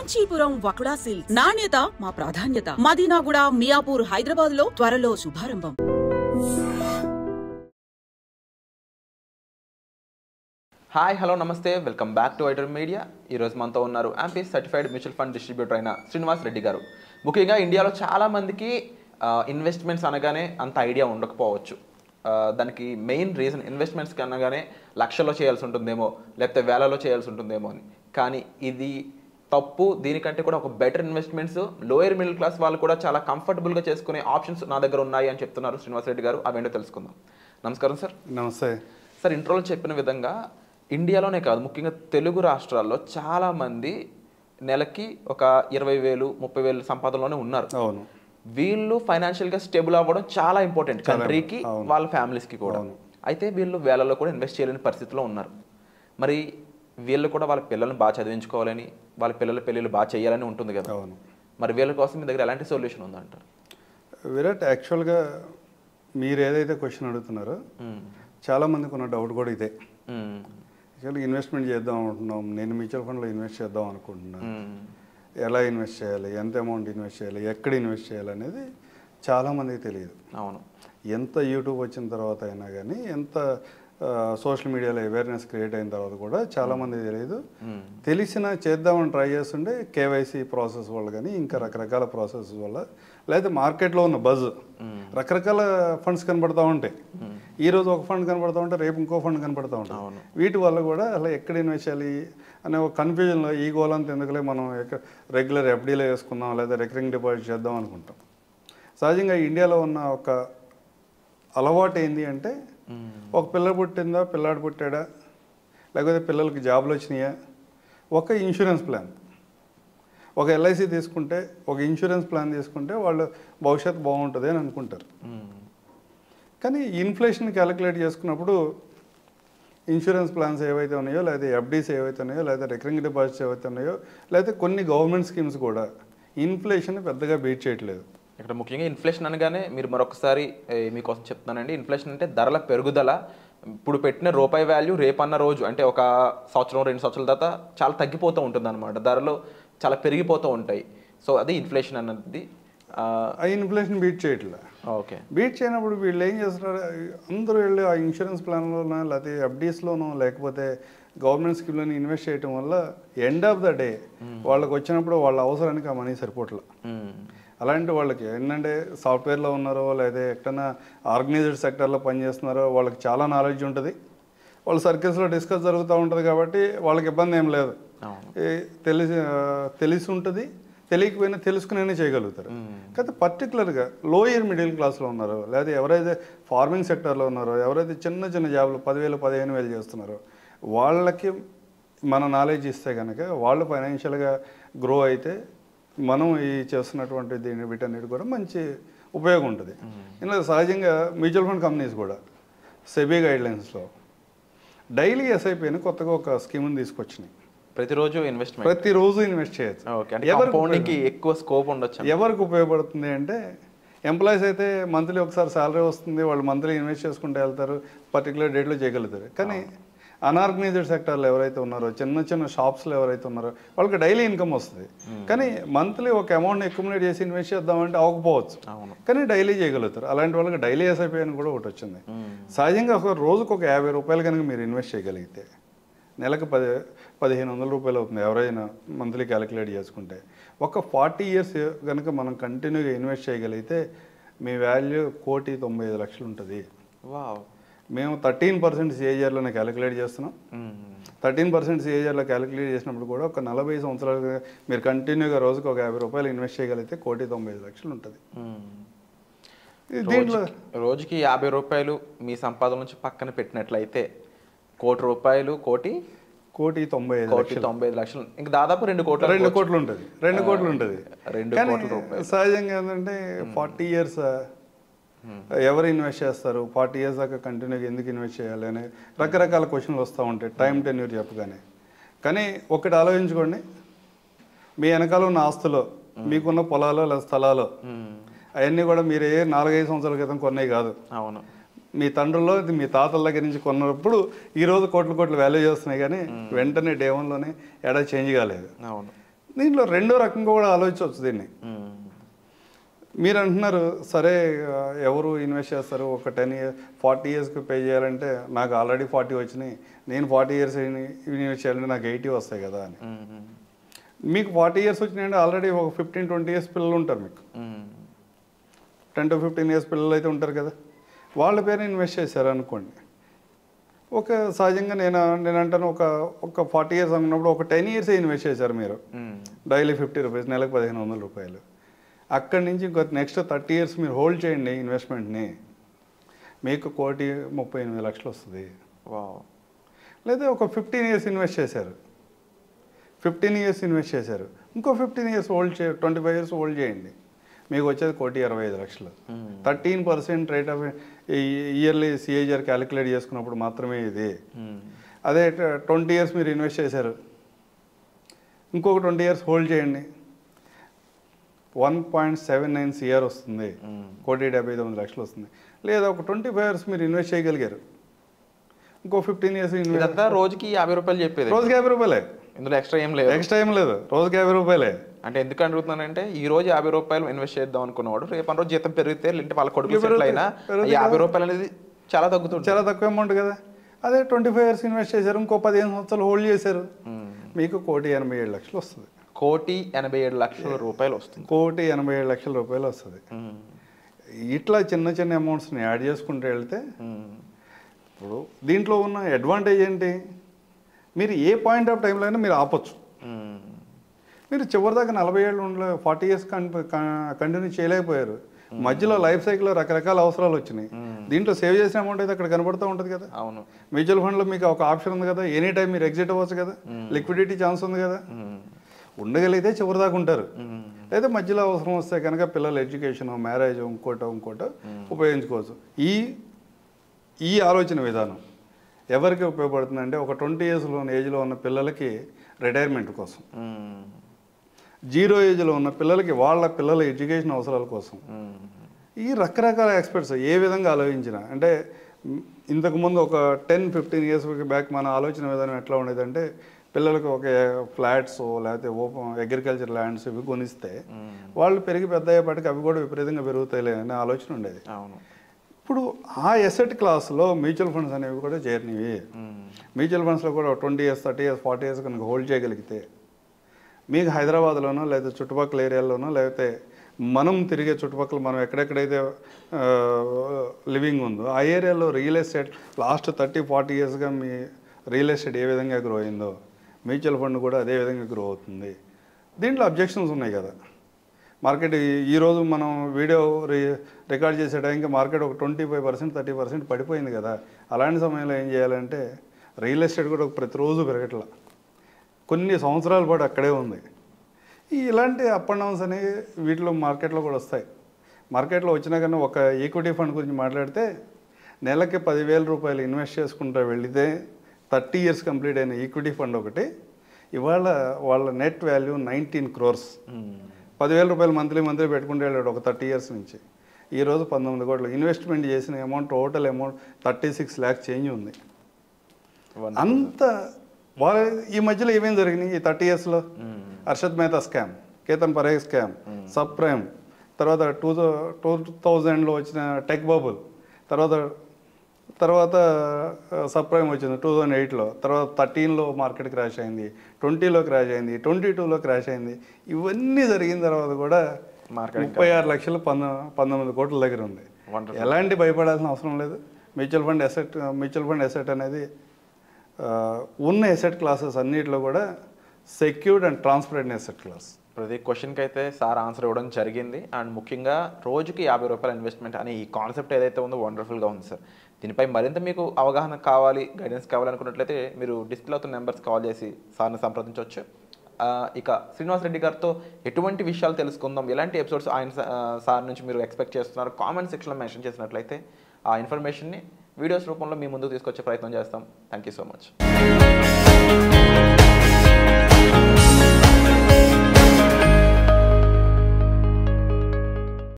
Kanchipuram వకుడా silks నాణ్యత మా ప్రాధాన్యత. మదీనాగూడ, మియాపూర్, హైదరాబాద్ లో త్వరలో శుభారంభం. హాయ్, హలో, నమస్తే, welcome back to iter media. ఈరోజు మనతో ఉన్నారు యాంపీ సర్టిఫైడ్ మ్యూచువల్ ఫండ్ డిస్ట్రిబ్యూటర్ అయిన శ్రీనివాస్ రెడ్డి గారు. ముఖ్యంగా ఇండియాలో చాలామందికి ఇన్వెస్ట్మెంట్స్ అనగానే అంత ఐడియా ఉండకపోవచ్చు. దానికి మెయిన్ రీజన్ ఇన్వెస్ట్మెంట్స్కి అనగానే లక్షల్లో చేయాల్సి ఉంటుందేమో, లేకపోతే వేలలో చేయాల్సి ఉంటుందేమో అని. కానీ ఇది తప్పు. దీనికంటే కూడా ఒక better investments lower middle class వాళ్ళు కూడా చాలా కంఫర్టబుల్గా చేసుకునే ఆప్షన్స్ నా దగ్గర ఉన్నాయి అని చెప్తున్నారు శ్రీనివాస్ రెడ్డి గారు. అవేంటో తెలుసుకుందాం. నమస్కారం సార్. నమస్తే సార్. ఇంట్రోలో చెప్పిన విధంగా ఇండియాలోనే కాదు, ముఖ్యంగా తెలుగు రాష్ట్రాల్లో చాలామంది నెలకి ఒక 20,000, 30,000 సంపాదనలోనే ఉన్నారు. అవును. వీళ్ళు ఫైనాన్షియల్గా స్టేబుల్ అవ్వడం చాలా ఇంపార్టెంట్ కంట్రీకి, వాళ్ళ ఫ్యామిలీస్కి కూడా. అయితే వీళ్ళు వేలలో కూడా ఇన్వెస్ట్ చేయలేని పరిస్థితిలో ఉన్నారు. మరి వీళ్ళు కూడా వాళ్ళ పిల్లల్ని బాగా చదివించుకోవాలని, వాళ్ళ పిల్లల పెళ్ళిళ్ళు బాగా చేయాలని ఉంటుంది కదా. అవును. మరి వీళ్ళ కోసం మీ దగ్గర ఎలాంటి సొల్యూషన్ ఉందంటారు? విరాట్, యాక్చువల్గా మీరు ఏదైతే క్వశ్చన్ అడుగుతున్నారో చాలామందికి ఉన్న డౌట్ కూడా ఇదే. యాక్చువల్గా ఇన్వెస్ట్మెంట్ చేద్దాం అనుకుంటున్నాం, నేను మ్యూచువల్ ఫండ్లో ఇన్వెస్ట్ చేద్దాం అనుకుంటున్నాను, ఎలా ఇన్వెస్ట్ చేయాలి, ఎంత అమౌంట్ ఇన్వెస్ట్ చేయాలి, ఎక్కడ ఇన్వెస్ట్ చేయాలి అనేది చాలామందికి తెలియదు. అవును. ఎంత యూట్యూబ్ వచ్చిన తర్వాత అయినా కానీ, ఎంత సోషల్ మీడియాలో అవేర్నెస్ క్రియేట్ అయిన తర్వాత కూడా చాలామందికి తెలియదు. తెలిసిన చేద్దామని ట్రై చేస్తుంటే కేవైసీ ప్రాసెస్ వల్ల కానీ, ఇంకా రకరకాల ప్రాసెస్ వల్ల, లేదా మార్కెట్లో ఉన్న బజ్, రకరకాల ఫండ్స్ కనపడతా ఉంటాయి. ఈరోజు ఒక ఫండ్ కనపడతా ఉంటే రేపు ఇంకో ఫండ్ కనపడతా ఉంటాయి. వీటి వల్ల కూడా అలా ఎక్కడ ఇన్వెస్ట్ చేయాలి అనే ఒక కన్ఫ్యూజన్లో ఈ గోలంతా ఎందుకులే, మనం రెగ్యులర్ ఎఫ్డీలో వేసుకుందాం లేదా రికరింగ్ డిపాజిట్ చేద్దాం అనుకుంటాం. సహజంగా ఇండియాలో ఉన్న ఒక అలవాటు ఏంటి అంటే, ఒక పిల్ల పుట్టిందా, పిల్లాడు పుట్టాడా, లేకపోతే పిల్లలకి జాబులు వచ్చినాయా, ఒక ఇన్సూరెన్స్ ప్లాన్, ఒక ఎల్ఐసి తీసుకుంటే, ఒక ఇన్సూరెన్స్ ప్లాన్ తీసుకుంటే వాళ్ళు భవిష్యత్తు బాగుంటుంది అని అనుకుంటారు. కానీ ఇన్ఫ్లేషన్ క్యాలిక్యులేట్ చేసుకున్నప్పుడు ఇన్సూరెన్స్ ప్లాన్స్ ఏవైతే ఉన్నాయో, లేదా ఎఫ్డీస్ ఏవైతే ఉన్నాయో, లేదా రికరింగ్ డిపాజిట్స్ ఏవైతే ఉన్నాయో, లేదా కొన్ని గవర్నమెంట్ స్కీమ్స్ కూడా ఇన్ఫ్లేషన్ పెద్దగా బీట్ చేయట్లేదు. ఇక్కడ ముఖ్యంగా ఇన్ఫ్లేషన్ అనగానే మీరు మరొకసారి మీకోసం చెప్తున్నానండి. ఇన్ఫ్లేషన్ అంటే ధరల పెరుగుదల. ఇప్పుడు పెట్టిన రూపాయి వాల్యూ రేపన్న రోజు, అంటే ఒక సంవత్సరం 2 సంవత్సరాల తర్వాత చాలా తగ్గిపోతూ ఉంటుంది అనమాట. ధరలు చాలా పెరిగిపోతూ ఉంటాయి. సో అది ఇన్ఫ్లేషన్ అన్నది. ఆ ఇన్ఫ్లేషన్ బీట్ చేయట్లే. ఓకే. బీట్ చేయనప్పుడు వీళ్ళు ఏం చేస్తున్నారు, అందరూ వెళ్ళి ఆ ఇన్సూరెన్స్ ప్లాన్లోనో, లేకపోతే ఎఫ్డీస్లోనో, లేకపోతే గవర్నమెంట్ స్కీమ్లోని ఇన్వెస్ట్ చేయడం వల్ల ఎండ్ ఆఫ్ ద డే వాళ్ళకి వచ్చినప్పుడు వాళ్ళ అవసరానికి ఆ మనీ సరిపోట్ల. అలాంటి వాళ్ళకి ఏంటంటే సాఫ్ట్వేర్లో ఉన్నారో, లేదా ఎక్కడైనా ఆర్గనైజ్డ్ సెక్టర్లో పనిచేస్తున్నారో, వాళ్ళకి చాలా నాలెడ్జ్ ఉంటుంది. వాళ్ళ సర్కిల్స్లో డిస్కస్ జరుగుతూ ఉంటుంది కాబట్టి వాళ్ళకి ఇబ్బంది ఏం లేదు. తెలిసి ఉంటుంది, తెలియకపోయినా తెలుసుకునే చేయగలుగుతారు. కాకపోతే పర్టికులర్గా లోయర్ మిడిల్ క్లాస్లో ఉన్నారో, లేదా ఎవరైతే ఫార్మింగ్ సెక్టర్లో ఉన్నారో, ఎవరైతే చిన్న చిన్న జాబ్లు 10,000, 15,000 చేస్తున్నారో, వాళ్ళకి మన నాలెడ్జ్ ఇస్తే కనుక వాళ్ళు ఫైనాన్షియల్గా గ్రో అయితే మనం ఈ చేస్తున్నటువంటి వీటన్నిటి కూడా మంచి ఉపయోగం ఉంటుంది. ఇలా సహజంగా మ్యూచువల్ ఫండ్ కంపెనీస్ కూడా సెబీ గైడ్లైన్స్లో డైలీ ఎస్ఐపి అని కొత్తగా ఒక స్కీమ్ని తీసుకొచ్చినాయి. ప్రతిరోజు ఇన్వెస్ట్ చేయొచ్చు. ఎక్కువ స్కోప్ ఉండొచ్చు. ఎవరికి ఉపయోగపడుతుంది అంటే, ఎంప్లాయీస్ అయితే మంత్లీ ఒకసారి శాలరీ వస్తుంది, వాళ్ళు మంత్లీ ఇన్వెస్ట్ చేసుకుంటూ వెళ్తారు, పర్టికులర్ డేట్లో చేయగలుగుతారు. కానీ అన్ఆర్గనైజ్డ్ సెక్టర్లో ఎవరైతే ఉన్నారో, చిన్న చిన్న షాప్స్లో ఎవరైతే ఉన్నారో, వాళ్ళకి డైలీ ఇన్కమ్ వస్తుంది. కానీ మంత్లీ ఒక అమౌంట్ని అక్యుములేట్ చేసి ఇన్వెస్ట్ చేద్దామంటే అవ్వకపోవచ్చు, కానీ డైలీ చేయగలుగుతారు. అలాంటి వాళ్ళకి డైలీ ఎస్ఐపి అని కూడా ఒకటి వచ్చింది. సహజంగా ఒక రోజుకు ఒక 50 రూపాయలు కనుక మీరు ఇన్వెస్ట్ చేయగలిగితే నెలకు 1,500 రూపాయలు అవుతుంది ఎవరైనా మంత్లీ క్యాలిక్యులేట్ చేసుకుంటే. ఒక 40 years కనుక మనం కంటిన్యూగా ఇన్వెస్ట్ చేయగలిగితే మీ వాల్యూ 1,95,00,000 ఉంటుంది. మేము 13% సిఏజర్లోనే క్యాలిక్యులేట్ చేస్తున్నాం. 13% సిఏజర్లో క్యాలిక్యులేట్ చేసినప్పుడు కూడా ఒక 40 సంవత్సరాలు మీరు కంటిన్యూగా రోజుకు ఒక 50 రూపాయలు ఇన్వెస్ట్ చేయగలిగితే 1,95,00,000 ఉంటుంది. దీంట్లో రోజుకి 50 రూపాయలు మీ సంపాదన నుంచి పక్కన పెట్టినట్లయితే 1,00,00,000 రూపాయలు, 1,95,00,000, ఇంకా దాదాపు 2 కోట్లు ఉంటుంది. 2 కోట్లు ఉంటుంది. సహజంగా ఏంటంటే 40 years ఎవరు ఇన్వెస్ట్ చేస్తారు, 40 years దాకా కంటిన్యూగా ఎందుకు ఇన్వెస్ట్ చేయాలి అనే రకరకాల క్వశ్చన్లు వస్తూ ఉంటాయి టైం టెన్యూర్ చెప్పగానే. కానీ ఒకటి ఆలోచించుకోండి, మీ వెనకాల ఉన్న ఆస్తులో, మీకున్న పొలాలో లేదా స్థలాలో, అవన్నీ కూడా మీరు 4-5 సంవత్సరాల క్రితం కొన్నాయి కాదు. అవును. మీ తండ్రుల్లో, మీ తాతల దగ్గర నుంచి కొన్నప్పుడు ఈరోజు కోట్లు వాల్యూ చేస్తున్నాయి, కానీ వెంటనే డే 1లోనే ఎడా చేంజ్ కాలేదు. అవును. దీంట్లో రెండో రకంగా కూడా ఆలోచించవచ్చు దీన్ని. మీరు అంటున్నారు సరే ఎవరు ఇన్వెస్ట్ చేస్తారు, ఒక 10 years 40 yearsకి పే చేయాలంటే నాకు ఆల్రెడీ 40 వచ్చినాయి, నేను 40 years ఇన్వెస్ట్ చేయాలంటే నాకు 80 వస్తాయి కదా అని. మీకు 40 years వచ్చినాయంటే ఆల్రెడీ ఒక 15-20 years పిల్లలు ఉంటారు, మీకు 10 to 15 years పిల్లలు అయితే ఉంటారు కదా, వాళ్ళ పేరు ఇన్వెస్ట్ చేశారు అనుకోండి. ఒక సహజంగా నేను అంటాను ఒక 40 years అనుకున్నప్పుడు ఒక 10 years ఇన్వెస్ట్ చేశారు మీరు, డైలీ 50 రూపీస్, నెలకు 1500 రూపాయలు. అక్కడి నుంచి ఇంకో నెక్స్ట్ 30 years మీరు హోల్డ్ చేయండి ఇన్వెస్ట్మెంట్ని, మీకు 1,38,00,000 వస్తుంది. లేదా ఒక 15 years ఇన్వెస్ట్ చేశారు, 15 years ఇన్వెస్ట్ చేశారు, ఇంకో 15 years హోల్డ్ 25 years హోల్డ్ చేయండి, మీకు వచ్చేది 1,25,00,000. 13% rate of yearly CAGR calculate చేసుకున్నప్పుడు మాత్రమే ఇది. అదే 20 years మీరు ఇన్వెస్ట్ చేశారు, ఇంకొక 20 years హోల్డ్ చేయండి, 1.79 CR వస్తుంది, 1,79,00,000 వస్తుంది. లేదా ఒక 25 years మీరు ఇన్వెస్ట్ చేయగలిగారు, ఇంకో 15 years ఇన్వెస్ట్. రోజుకి 50 రూపాయలు చెప్పేది, రోజుకి 50 రూపాయలే, ఇందులో ఎక్స్ట్రా ఏం లేదు, రోజుకి 50 రూపాయలే. అంటే ఎందుకు అడుగుతున్నానంటే ఈ రోజు 50 రూపాయలు ఇన్వెస్ట్ చేద్దాం అనుకున్నవాడు రేపు రోజు జీతం పెరిగితే లేదంటే వాళ్ళ కొడుకు సెటిల్ అయినా 50 రూపాయలు అనేది చాలా తగ్గుతుంది, చాలా తక్కువ అమౌంట్ కదా. అదే 25 years ఇన్వెస్ట్ చేశారు, ఇంకో 15 సంవత్సరాలు హోల్డ్ చేశారు, మీకు 1,87,00,000 వస్తుంది. 1,87,00,000 రూపాయలు వస్తుంది, 1,87,00,000 రూపాయలు వస్తుంది. ఇట్లా చిన్న చిన్న అమౌంట్స్ని యాడ్ చేసుకుంటూ వెళ్తే ఇప్పుడు దీంట్లో ఉన్న అడ్వాంటేజ్ ఏంటి, మీరు ఏ పాయింట్ ఆఫ్ టైంలో అయినా మీరు ఆపొచ్చు. మీరు చివరిదాకా 40 ఏళ్ళు 40 years కంటిన్యూ చేయలేకపోయారు, మధ్యలో లైఫ్ సైకిల్లో రకరకాల అవసరాలు వచ్చినాయి. దీంట్లో సేవ్ చేసిన అమౌంట్ అయితే అక్కడ కనబడుతూ ఉంటుంది కదా. అవును, మ్యూచువల్ ఫండ్లో మీకు ఒక ఆప్షన్ ఉంది కదా, ఎనీ టైం మీరు ఎగ్జిట్ అవ్వచ్చు కదా, లిక్విడిటీ ఛాన్స్ ఉంది కదా. ఉండగలిగితే చివరిదాకా ఉంటారు, లేదా మధ్యలో అవసరం వస్తే కనుక పిల్లల ఎడ్యుకేషన్, మ్యారేజ్, ఇంకోటో ఉపయోగించుకోవచ్చు. ఈ ఆలోచన విధానం ఎవరికి ఉపయోగపడుతుందంటే ఒక 20 years ఏజ్లో ఉన్న పిల్లలకి రిటైర్మెంట్ కోసం, 0 ఏజ్లో ఉన్న పిల్లలకి వాళ్ళ పిల్లల ఎడ్యుకేషన్ అవసరాల కోసం. ఈ రకరకాల ఎక్స్పర్ట్స్ ఏ విధంగా ఆలోచించినా, అంటే ఇంతకుముందు ఒక 10-15 years బ్యాక్ మన ఆలోచన విధానం ఎట్లా ఉండేదంటే పిల్లలకు ఒక ఫ్లాట్స్ లేకపోతే అగ్రికల్చర్ ల్యాండ్స్ ఇవి కొనిస్తే వాళ్ళు పెరిగి పెద్ద అయ్యేపాటికి అవి కూడా విపరీతంగా పెరుగుతాయిలే అనే ఆలోచన ఉండేది. ఇప్పుడు ఆ ఎసెట్ క్లాస్లో మ్యూచువల్ ఫండ్స్ అనేవి కూడా చేరినవి. మ్యూచువల్ ఫండ్స్లో కూడా 20 years 30 years 40 years కనుక హోల్డ్ చేయగలిగితే మీకు హైదరాబాద్లోనో లేదా చుట్టుపక్కల ఏరియాల్లోనో లేకపోతే మనం తిరిగే చుట్టుపక్కల మనం ఎక్కడెక్కడైతే లివింగ్ ఉందో ఆ ఏరియాలో రియల్ ఎస్టేట్ లాస్ట్ 30-40 yearsగా మీ రియల్ ఎస్టేట్ ఏ విధంగా గ్రో అయిందో మ్యూచువల్ ఫండ్ కూడా అదే విధంగా గ్రో అవుతుంది. దీంట్లో అబ్జెక్షన్స్ ఉన్నాయి కదా. మార్కెట్ ఈరోజు మనం వీడియో రికార్డ్ చేసే టైంకి మార్కెట్ ఒక 25% 30% పడిపోయింది కదా. అలాంటి సమయంలో ఏం చేయాలంటే రియల్ ఎస్టేట్ కూడా ప్రతిరోజు పెరగట్లా, కొన్ని సంవత్సరాల పాటు అక్కడే ఉంది. ఇలాంటి అప్ అండ్ డౌన్స్ అనేవి వీటిలో మార్కెట్లో కూడా వస్తాయి. మార్కెట్లో వచ్చినా కానీ ఒక ఈక్విటీ ఫండ్ గురించి మాట్లాడితే నెలకి 10,000 రూపాయలు ఇన్వెస్ట్ చేసుకుంటూ వెళితే 30 years కంప్లీట్ అయిన ఈక్విటీ ఫండ్ ఒకటి ఇవాళ వాళ్ళ నెట్ వాల్యూ 19 crores. 10,000 రూపాయలు మంత్లీ పెట్టుకుంటే వెళ్ళాడు ఒక 30 years నుంచి. ఈరోజు 19 కోట్లు ఇన్వెస్ట్మెంట్ చేసిన amount, total amount 36 lakhs change ఉంది. అంత ఈ మధ్యలో ఏమేమి జరిగినాయి ఈ 30 yearsలో? Harshad Mehta scam, Ketan Parekh scam, sub prime, తర్వాత 2000లో వచ్చిన టెక్ బబుల్, తర్వాత సబ్ ప్రైమ్ వచ్చింది 2008లో, తర్వాత 13లో మార్కెట్ క్రాష్ అయింది, 20లో క్రాష్ అయింది, 22లో క్రాష్ అయింది. ఇవన్నీ జరిగిన తర్వాత కూడా 36 లక్షలు 19 కోట్ల దగ్గర ఉంది. ఎలాంటి భయపడాల్సిన అవసరం లేదు. మ్యూచువల్ ఫండ్ ఎసెట్ అనేది ఉన్న ఎసెట్ క్లాసెస్ అన్నిటిలో కూడా secured and transparent asset class. ప్రతి క్వశ్చన్కి అయితే సార్ ఆన్సర్ ఇవ్వడం జరిగింది. అండ్ ముఖ్యంగా రోజుకి 50 రూపాయల ఇన్వెస్ట్మెంట్ అనే ఈ కాన్సెప్ట్ ఏదైతే ఉందో వండర్ఫుల్గా ఉంది సార్. దీనిపై మరింత మీకు అవగాహన కావాలి, గైడెన్స్ కావాలనుకున్నట్లయితే మీరు డిస్ప్లే అవుతున్న నెంబర్స్ కాల్ చేసి సార్ని సంప్రదించవచ్చు. ఇక శ్రీనివాస్ రెడ్డి గారితో ఎటువంటి విషయాలు తెలుసుకుందాం, ఎలాంటి ఎపిసోడ్స్ ఆయన సార్ నుంచి మీరు ఎక్స్పెక్ట్ చేస్తున్నారు, కామెంట్ సెక్షన్లో మెన్షన్ చేసినట్లయితే ఆ ఇన్ఫర్మేషన్ని వీడియోస్ రూపంలో మీ ముందుకు తీసుకొచ్చే ప్రయత్నం చేస్తాం. Thank you so much.